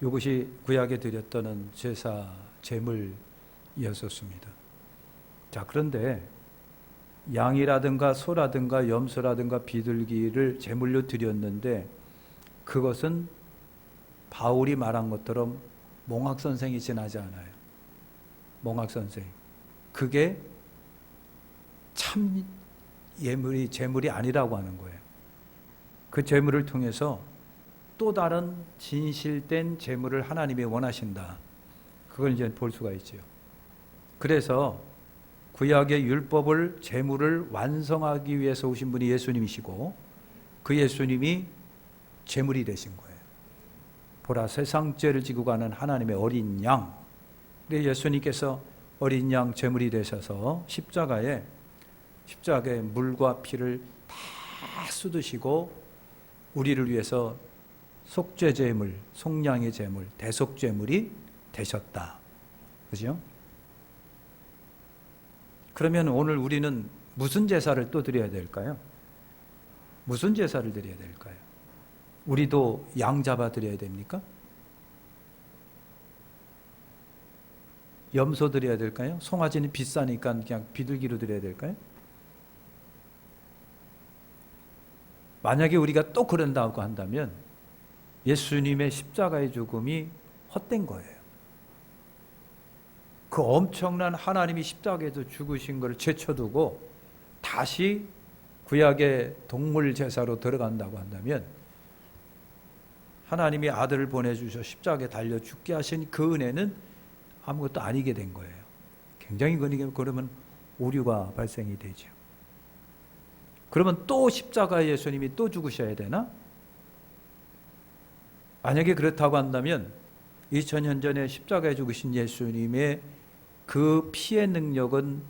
이것이 구약에 드렸던 제사 제물이었었습니다. 자, 그런데 양이라든가 소라든가 염소라든가 비둘기를 제물로 드렸는데 그것은 바울이 말한 것처럼 몽학선생이 지나지 않아요. 몽학선생. 그게 참 제물이 아니라고 하는 거예요. 그 제물을 통해서 또 다른 진실된 제물을 하나님이 원하신다. 그걸 이제 볼 수가 있죠. 그래서 구약의 율법을 제물을 완성하기 위해서 오신 분이 예수님이시고 그 예수님이 제물이 되신 거예요. 보라, 세상 죄를 지고 가는 하나님의 어린 양. 그래서 예수님께서 어린 양 제물이 되셔서 십자가에 물과 피를 다 쏟으시고 우리를 위해서 속죄 제물, 속량의 제물, 대속 제물이 되셨다. 그죠? 그러면 오늘 우리는 무슨 제사를 또 드려야 될까요? 무슨 제사를 드려야 될까요? 우리도 양 잡아 드려야 됩니까? 염소 드려야 될까요? 송아지는 비싸니까 그냥 비둘기로 드려야 될까요? 만약에 우리가 또 그런다고 한다면 예수님의 십자가의 죽음이 헛된 거예요. 그 엄청난 하나님이 십자가에서 죽으신 것을 제쳐두고 다시 구약의 동물 제사로 들어간다고 한다면 하나님이 아들을 보내주셔 십자가에 달려 죽게 하신 그 은혜는 아무것도 아니게 된 거예요. 굉장히 그러면 오류가 발생이 되죠. 그러면 또 십자가에 예수님이 또 죽으셔야 되나? 만약에 그렇다고 한다면 2000년 전에 십자가에 죽으신 예수님의 그 피의 능력은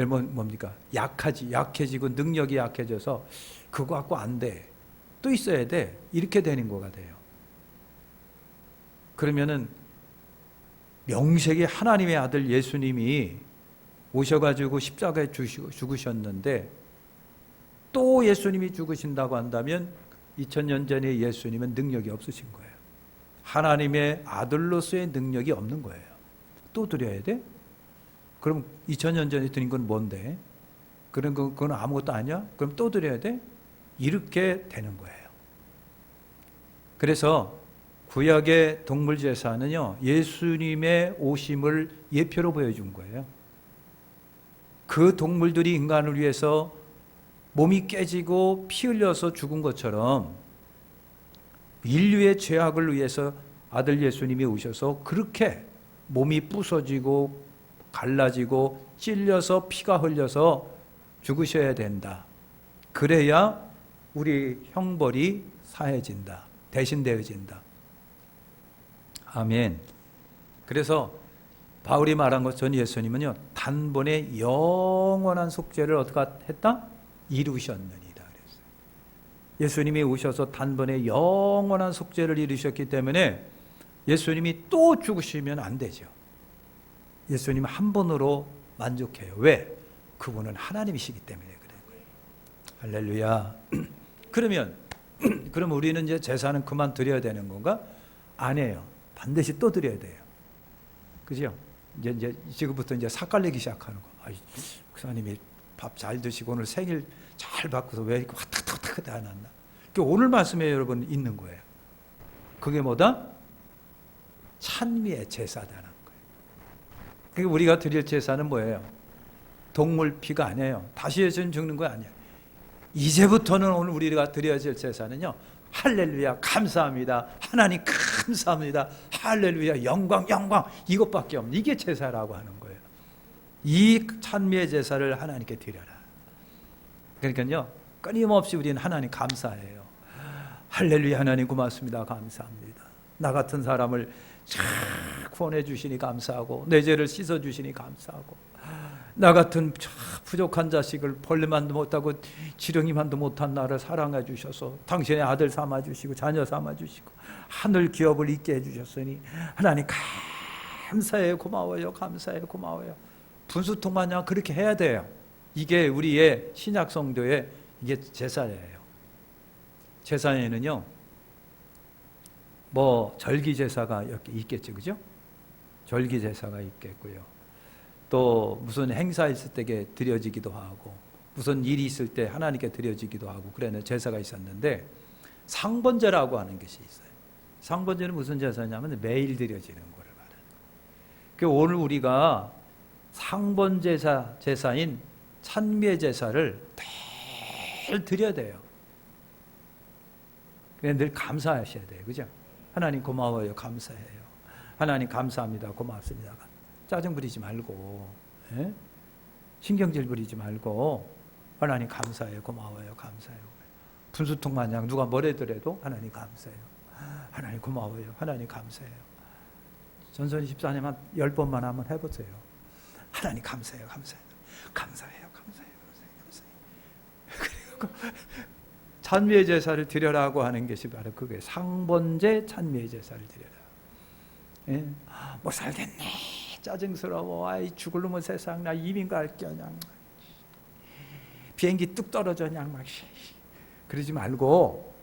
뭡니까? 약해지고 능력이 약해져서 그거 갖고 안 돼. 또 있어야 돼. 이렇게 되는 거가 돼요. 그러면은 명색이 하나님의 아들 예수님이 오셔가지고 십자가에 죽으셨는데 또 예수님이 죽으신다고 한다면 2000년 전에 예수님은 능력이 없으신 거예요. 하나님의 아들로서의 능력이 없는 거예요. 또 드려야 돼? 그럼 2000년 전에 드린 건 뭔데? 그건 아무것도 아니야? 그럼 또 드려야 돼? 이렇게 되는 거예요. 그래서 구약의 동물 제사는요, 예수님의 오심을 예표로 보여준 거예요. 그 동물들이 인간을 위해서 몸이 깨지고 피 흘려서 죽은 것처럼 인류의 죄악을 위해서 아들 예수님이 오셔서 그렇게 몸이 부서지고 갈라지고 찔려서 피가 흘려서 죽으셔야 된다. 그래야 우리 형벌이 사해진다. 대신되어진다. 아멘. 그래서 바울이 말한 것처럼 예수님은요, 단번에 영원한 속죄를 어떻게 했다? 이루셨느니라 그랬어요. 예수님이 오셔서 단번에 영원한 속죄를 이루셨기 때문에 예수님이 또 죽으시면 안 되죠. 예수님 한 번으로 만족해요. 왜? 그분은 하나님이시기 때문에 그래요. 할렐루야. 그럼 우리는 이제 제사는 그만 드려야 되는 건가? 아니에요. 반드시 또 드려야 돼요. 그죠? 이제 지금부터 이제 삭갈리기 시작하는 거. 목사님이 밥 잘 드시고 오늘 생일 잘 받고서 왜 이렇게 왔다 안 왔나? 오늘 말씀에 여러분 있는 거예요. 그게 뭐다? 찬미의 제사다는 거예요. 그러니까 우리가 드릴 제사는 뭐예요? 동물 피가 아니에요. 다시 예수님 죽는 거 아니에요. 이제부터는 오늘 우리가 드려야 될 제사는요, 할렐루야 감사합니다. 하나님 감사합니다. 할렐루야 영광 이것밖에 없는, 이게 제사라고 하는 거예요. 이 찬미의 제사를 하나님께 드려라. 그러니까요, 끊임없이 우리는 하나님 감사해요. 할렐루야 하나님 고맙습니다. 감사합니다. 나 같은 사람을 구원해 주시니 감사하고 내 죄를 씻어 주시니 감사하고 나 같은 부족한 자식을 벌레만도 못하고 지렁이만도 못한 나를 사랑해 주셔서 당신의 아들 삼아 주시고 자녀 삼아 주시고 하늘 기업을 있게 해 주셨으니 하나님 감사해요. 고마워요. 감사해요. 고마워요. 분수통 마냥 그렇게 해야 돼요. 이게 우리의 신약 성도의 이게 제사예요. 제사에는요, 뭐 절기 제사가 있겠죠, 그죠? 절기 제사가 있겠고요. 또 무슨 행사 있을 때 드려지기도 하고, 무슨 일이 있을 때 하나님께 드려지기도 하고 그래는 제사가 있었는데, 상번제라고 하는 것이 있어요. 상번제는 무슨 제사냐면 매일 드려지는 거를 말하는 거예요. 그러니까 오늘 우리가 상번제사 제사인 찬미의 제사를 늘 드려야 돼요. 그냥 늘 감사하셔야 돼요, 그죠? 하나님 고마워요, 감사해요. 하나님 감사합니다, 고맙습니다. 짜증 부리지 말고, 예? 신경질 부리지 말고, 하나님 감사해요, 고마워요, 감사해요. 분수통 마냥 누가 뭐래더라도 하나님 감사해요. 하나님 고마워요, 하나님 감사해요. 전선희 집사님 한 10번만 한번 해보세요. 하나님 감사해요, 감사해요. 감사해요, 감사해요, 감사해요, 감사해요. 그리고 찬미의 제사를 드려라고 하는 것이 바로 그게 상번제 찬미의 제사를 드려라. 예? 못 살겠네, 짜증스러워, 아이 죽을 놈의 세상, 나 이민 갈 겨냥, 비행기 뚝 떨어져 그냥 막, 그러지 말고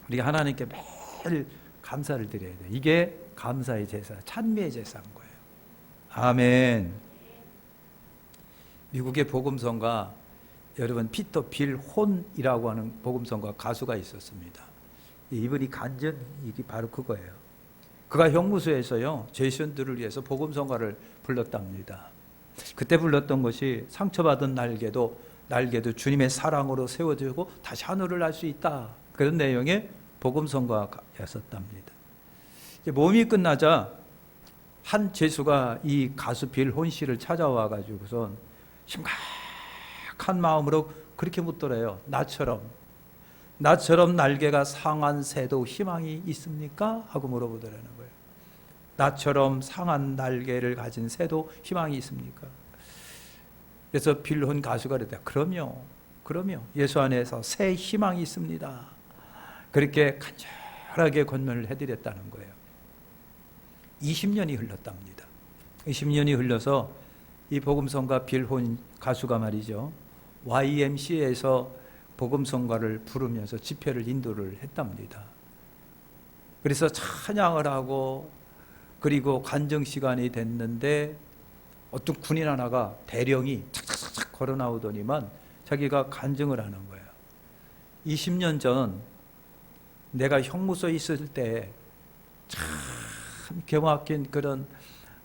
우리가 하나님께 매일 감사를 드려야 돼. 이게 감사의 제사, 찬미의 제사인 거예요. 아멘. 미국의 복음성가, 여러분 피터 빌 혼이라고 하는 복음성가 가수가 있었습니다. 이분이 간증, 이게 바로 그거예요. 그가 형무소에서요 제시원들을 위해서 복음성가를 불렀답니다. 그때 불렀던 것이 상처받은 날개도 주님의 사랑으로 세워지고 다시 하늘을 날 수 있다, 그런 내용의 복음성가였었답니다. 모임이 끝나자 한 죄수가 이 가수 빌혼 씨를 찾아와 가지고선 심각한 마음으로 그렇게 묻더래요. 나처럼 날개가 상한 새도 희망이 있습니까? 하고 물어보더라는 거예요. 나처럼 상한 날개를 가진 새도 희망이 있습니까? 그래서 빌혼 가수가 그랬다. 그럼요. 예수 안에서 새 희망이 있습니다. 그렇게 간절하게 권면을 해드렸다는 거예요. 20년이 흘렀답니다. 20년이 흘러서 이 복음성가 빌혼 가수가 말이죠, YMCA에서 복음성가를 부르면서 집회를 인도를 했답니다. 그래서 찬양을 하고 그리고 간증 시간이 됐는데 어떤 군인 하나가 대령이 착착착 걸어 나오더니만 자기가 간증을 하는 거예요. 20년 전 내가 형무소에 있을 때 참 경악긴 그런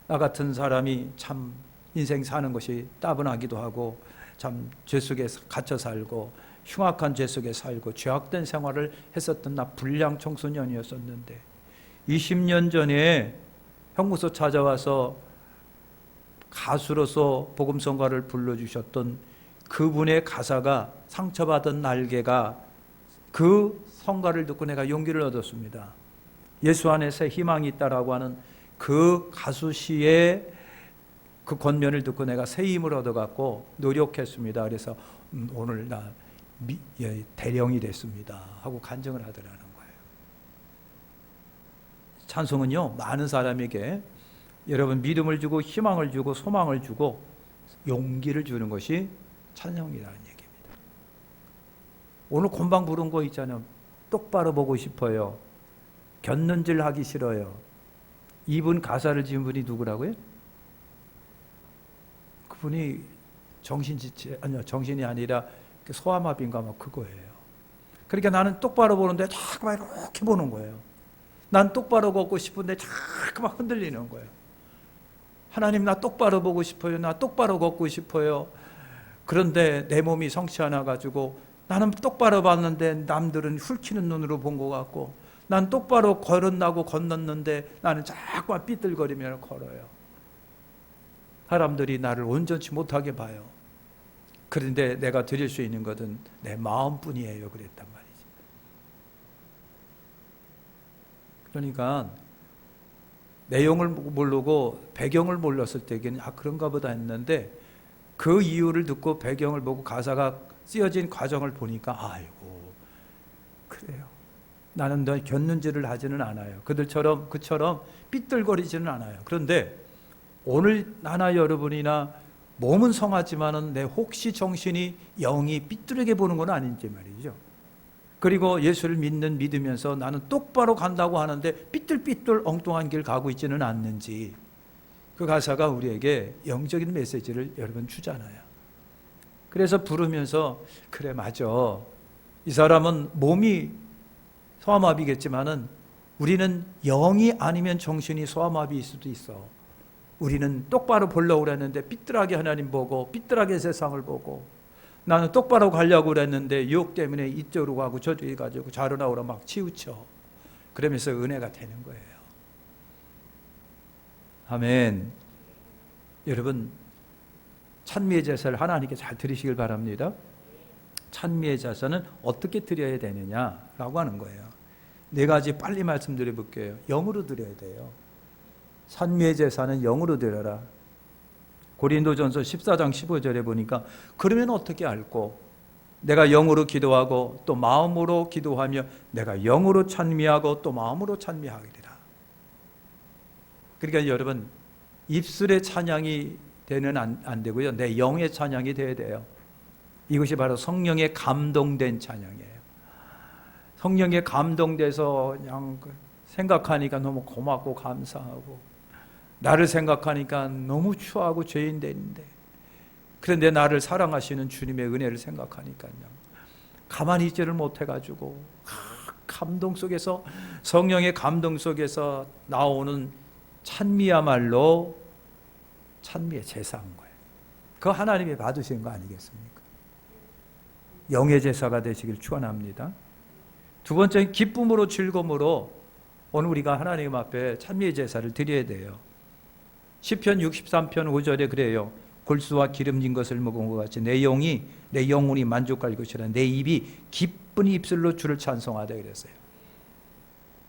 나 같은 사람이 참 인생 사는 것이 따분하기도 하고 참 죄 속에 갇혀 살고 흉악한 죄 속에 살고 죄악된 생활을 했었던 나 불량 청소년이었었는데 20년 전에 형무소 찾아와서 가수로서 복음성가를 불러주셨던 그분의 가사가 상처받은 날개가, 그 성가를 듣고 내가 용기를 얻었습니다. 예수 안에서 희망이 있다라고 하는 그 가수 시의 그 권면을 듣고 내가 새 힘을 얻어갖고 노력했습니다. 그래서 오늘 나 대령이 됐습니다 하고 간증을 하더라는 거예요. 찬송은요 많은 사람에게 여러분 믿음을 주고 희망을 주고 소망을 주고 용기를 주는 것이 찬양이라는 얘기입니다. 오늘 곤방 부른 거 있잖아요. 똑바로 보고 싶어요. 곁눈질 하기 싫어요. 이분 가사를 지은 분이 누구라고요? 그분이 정신이 아니라 소아마비인가 막 그거예요. 그러니까 나는 똑바로 보는데 자꾸만 이렇게 보는 거예요. 난 똑바로 걷고 싶은데 자꾸만 흔들리는 거예요. 하나님, 나 똑바로 보고 싶어요. 나 똑바로 걷고 싶어요. 그런데 내 몸이 성치 않아 가지고 나는 똑바로 봤는데 남들은 훑히는 눈으로 본 것 같고, 난 똑바로 걸었나고 건넜는데 나는 자꾸만 삐뚤거리며 걸어요. 사람들이 나를 온전치 못하게 봐요. 그런데 내가 드릴 수 있는 것은 내 마음뿐이에요. 그랬단 말이지. 그러니까 내용을 모르고 배경을 몰랐을 때는 그런가 보다 했는데, 그 이유를 듣고 배경을 보고 가사가 쓰여진 과정을 보니까 아이고 그래요. 나는 너 곁눈질을 하지는 않아요. 그처럼 삐뚤거리지는 않아요. 그런데 오늘 나나 여러분이나 몸은 성하지만은 내 혹시 정신이 영이 삐뚤게 보는 건 아닌지 말이죠. 그리고 예수를 믿으면서 나는 똑바로 간다고 하는데 삐뚤삐뚤 엉뚱한 길 가고 있지는 않는지, 그 가사가 우리에게 영적인 메시지를 여러분 주잖아요. 그래서 부르면서 그래 맞아, 이 사람은 몸이 소아마비겠지만은 우리는 영이 아니면 정신이 소아마비일 수도 있어. 우리는 똑바로 보려고 그랬는데 삐뚤하게 하나님 보고 삐뚤하게 세상을 보고, 나는 똑바로 가려고 그랬는데 유혹 때문에 이쪽으로 가고 저쪽에 가지고 좌로 나오라 막 치우쳐. 그러면서 은혜가 되는 거예요. 아멘. 여러분, 찬미의 제사를 하나님께 잘 드리시길 바랍니다. 찬미의 제사는 어떻게 드려야 되느냐라고 하는 거예요. 네 가지 빨리 말씀드려 볼게요. 영으로 드려야 돼요. 찬미의 제사는 영으로 드려라. 고린도전서 14장 15절에 보니까 그러면 어떻게 알고 내가 영으로 기도하고 또 마음으로 기도하며 내가 영으로 찬미하고 또 마음으로 찬미하리라. 그러니까 여러분, 입술의 찬양이 되는 안 되고요, 내 영의 찬양이 돼야 돼요. 이것이 바로 성령에 감동된 찬양이에요. 성령에 감동돼서 그냥 생각하니까 너무 고맙고 감사하고, 나를 생각하니까 너무 추하고 죄인 되는데, 그런데 나를 사랑하시는 주님의 은혜를 생각하니까요, 가만히 있지를 못해가지고 감동 속에서, 성령의 감동 속에서 나오는 찬미야말로 찬미의 제사인 거예요. 그거 하나님이 받으시는 거 아니겠습니까? 영의 제사가 되시길 축원합니다. 두 번째는 기쁨으로 즐거움으로 오늘 우리가 하나님 앞에 찬미의 제사를 드려야 돼요. 시편 63편 5절에 그래요. 골수와 기름진 것을 먹은 것 같이 내 영혼이 만족할 것이라. 내 입이 기쁜 입술로 주를 찬송하다 그랬어요.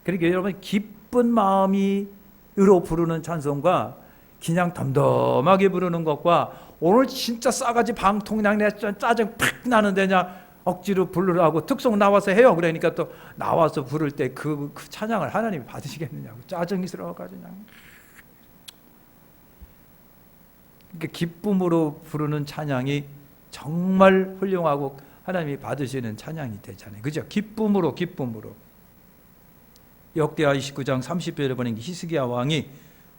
그러니까 여러분, 기쁜 마음으로 부르는 찬송과 그냥 덤덤하게 부르는 것과, 오늘 진짜 싸가지 방통량 내 짜증 팍 나는데 그냥 억지로 부르라고 특송 나와서 해요. 그러니까 또 나와서 부를 때 그 찬양을 하나님이 받으시겠느냐고, 짜증이 스러워가지고 그냥. 그러니까 기쁨으로 부르는 찬양이 정말 훌륭하고 하나님이 받으시는 찬양이 되잖아요. 그죠? 기쁨으로. 역대하 29장 30절에 보니 히스기야 왕이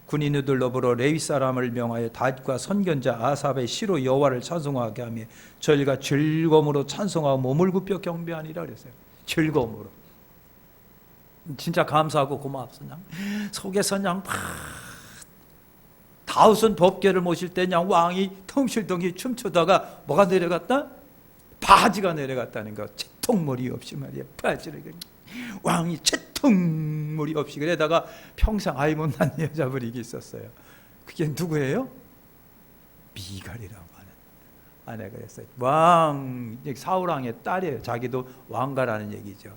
군인들 더불어 레위 사람을 명하여 다윗과 선견자 아삽의 시로 여호와를 찬송하게 하며 저희가 즐거움으로 찬송하고 몸을 굽혀 경배하니라 그랬어요. 즐거움으로. 진짜 감사하고 고맙소. 그냥 속에서 그냥 다윗은 법궤를 모실 때 그냥 왕이 덩실덩실 춤추다가 뭐가 내려갔다? 바지가 내려갔다는 거. 채통머리 없이 말이야. 바지를. 왕이 채통머리 없이. 그러다가 평생 아이 못난 여자분이 있었어요. 그게 누구예요? 미갈이라고 하는 아내가 있어요. 왕, 사울왕의 딸이에요. 자기도 왕가라는 얘기죠.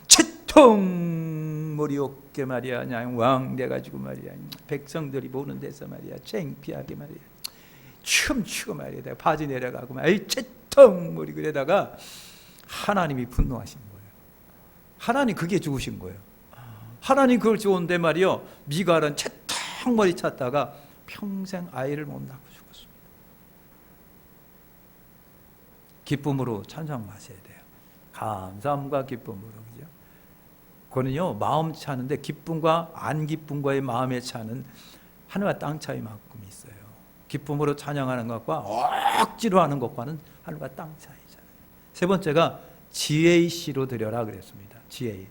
채통머리 없게 말이야. 그냥 왕 돼가지고 말이야. 백성들이 보는 데서 말이야. 창피하게 말이야. 춤추고 말이야. 바지 내려가고 말이야. 채통머리. 그러다가 하나님이 분노하신 거예요. 하나님 그게 죽으신 거예요. 하나님 그걸 좋은데 말이요, 미갈은 채통머리 찾다가 평생 아이를 못 낳고 죽었습니다. 기쁨으로 찬송하셔야 돼요. 감사함과 기쁨으로. 그죠? 그거는요, 마음 차는데 기쁨과 안 기쁨과의 마음의 차는 하늘과 땅 차이만큼 있어요. 기쁨으로 찬양하는 것과 억지로 하는 것과는 하늘과 땅 차이잖아요. 세 번째가 지혜의 시로 드려라 그랬습니다. 지혜.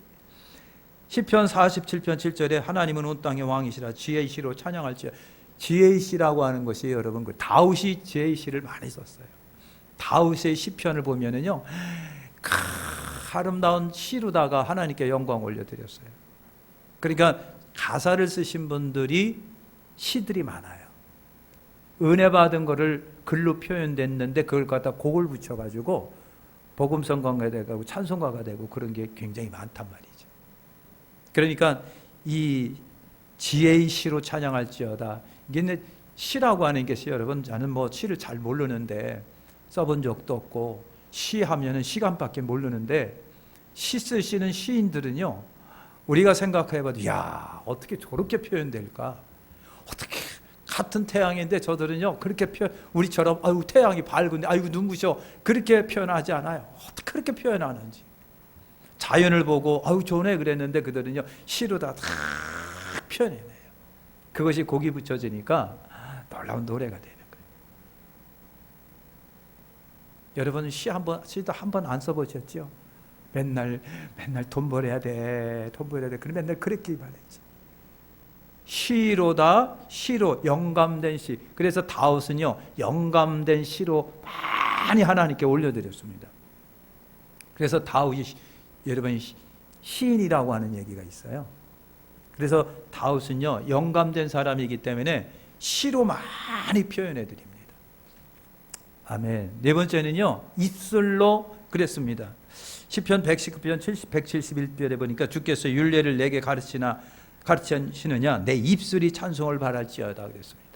시편 47편 7절에 하나님은 온 땅의 왕이시라 지혜의 시로 찬양할지어다. 지혜의 시라고 하는 것이 여러분, 그 다윗이 지혜의 시를 많이 썼어요. 다윗의 시편을 보면은요, 아름다운 시로다가 하나님께 영광 올려드렸어요. 그러니까 가사를 쓰신 분들이 시들이 많아요. 은혜 받은 거를 글로 표현됐는데 그걸 갖다 곡을 붙여가지고 복음성가가 되고 찬송가가 되고 그런 게 굉장히 많단 말이죠. 그러니까 이 지혜의 시로 찬양할지어다. 이게 시라고 하는 것이 여러분, 저는 뭐 시를 잘 모르는데 써본 적도 없고 시하면은 시간밖에 모르는데, 시 쓰시는 시인들은요, 우리가 생각해봐도 야, 어떻게 저렇게 표현될까? 어떻게 같은 태양인데 저들은요 그렇게 우리처럼 아유 태양이 밝은데 아이고 눈부셔 그렇게 표현하지 않아요. 어떻게 그렇게 표현하는지. 자연을 보고 아유 좋네 그랬는데 그들은요 시로다 다 표현해내요. 그것이 곡이 붙여지니까 놀라운 노래가 되는 거예요. 여러분 시도 한 번 안 써보셨죠? 맨날 돈 벌어야 돼. 그럼 맨날 그랬기만 했지. 시로다, 시로, 영감된 시. 그래서 다윗은요 영감된 시로 많이 하나님께 올려드렸습니다. 그래서 다윗이 여러분 시인이라고 하는 얘기가 있어요. 그래서 다윗은요 영감된 사람이기 때문에 시로 많이 표현해 드립니다. 아멘. 네 번째는요 입술로 그랬습니다. 시편 119편 171편에 보니까 주께서 율례를 내게 가르치시느냐 내 입술이 찬송을 바랄지어다 그랬습니다.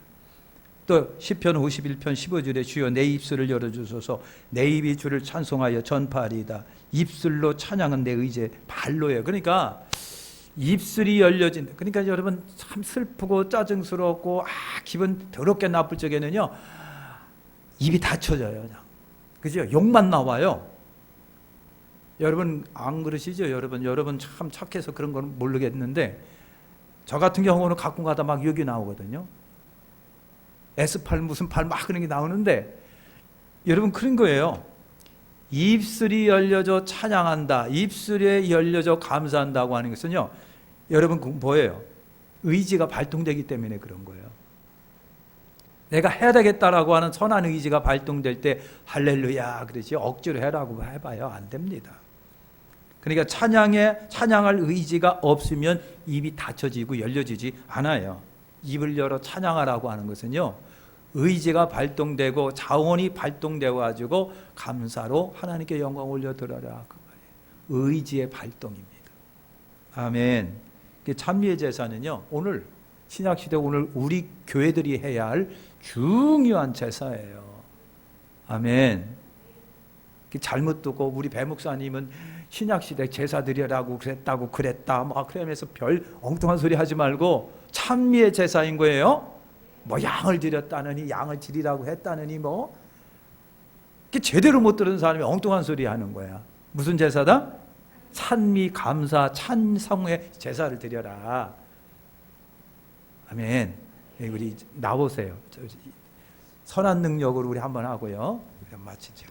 또 시편 51편 15절에 주여 내 입술을 열어주소서 내 입이 주를 찬송하여 전파하리이다. 입술로 찬양은 내 의제 발로예요. 그러니까 입술이 열려진다. 그러니까 여러분 참 슬프고 짜증스럽고 기분 더럽게 나쁠 적에는요 입이 닫혀져요. 그냥. 그죠? 욕만 나와요. 여러분 안 그러시죠? 여러분 참 착해서 그런 건 모르겠는데 저 같은 경우는 가끔 가다 막 욕이 나오거든요. S팔 무슨 팔 막 그런 게 나오는데 여러분 그런 거예요. 입술이 열려져 찬양한다. 입술에 열려져 감사한다고 하는 것은요. 여러분 뭐예요? 의지가 발동되기 때문에 그런 거예요. 내가 해야 되겠다라고 하는 선한 의지가 발동될 때 할렐루야 그러지 억지로 해라고 해봐요. 안 됩니다. 그러니까 찬양할 의지가 없으면 입이 닫혀지고 열려지지 않아요. 입을 열어 찬양하라고 하는 것은요. 의지가 발동되고 자원이 발동되어 가지고 감사로 하나님께 영광 올려드려라 그 말이에요. 의지의 발동입니다. 아멘. 찬미의 제사는요. 오늘 신약시대 오늘 우리 교회들이 해야 할 중요한 제사예요. 아멘. 잘못 듣고 우리 배 목사님은 신약시대 제사 드려라고 그랬다 막 그러면서 별 엉뚱한 소리 하지 말고 찬미의 제사인 거예요. 뭐 양을 드렸다느니 양을 드리라고 했다느니 뭐 제대로 못 들은 사람이 엉뚱한 소리 하는 거야. 무슨 제사다? 찬미, 감사, 찬성의 제사를 드려라. 아멘. 우리 나오세요. 선한 능력으로 우리 한번 하고요. 마치죠.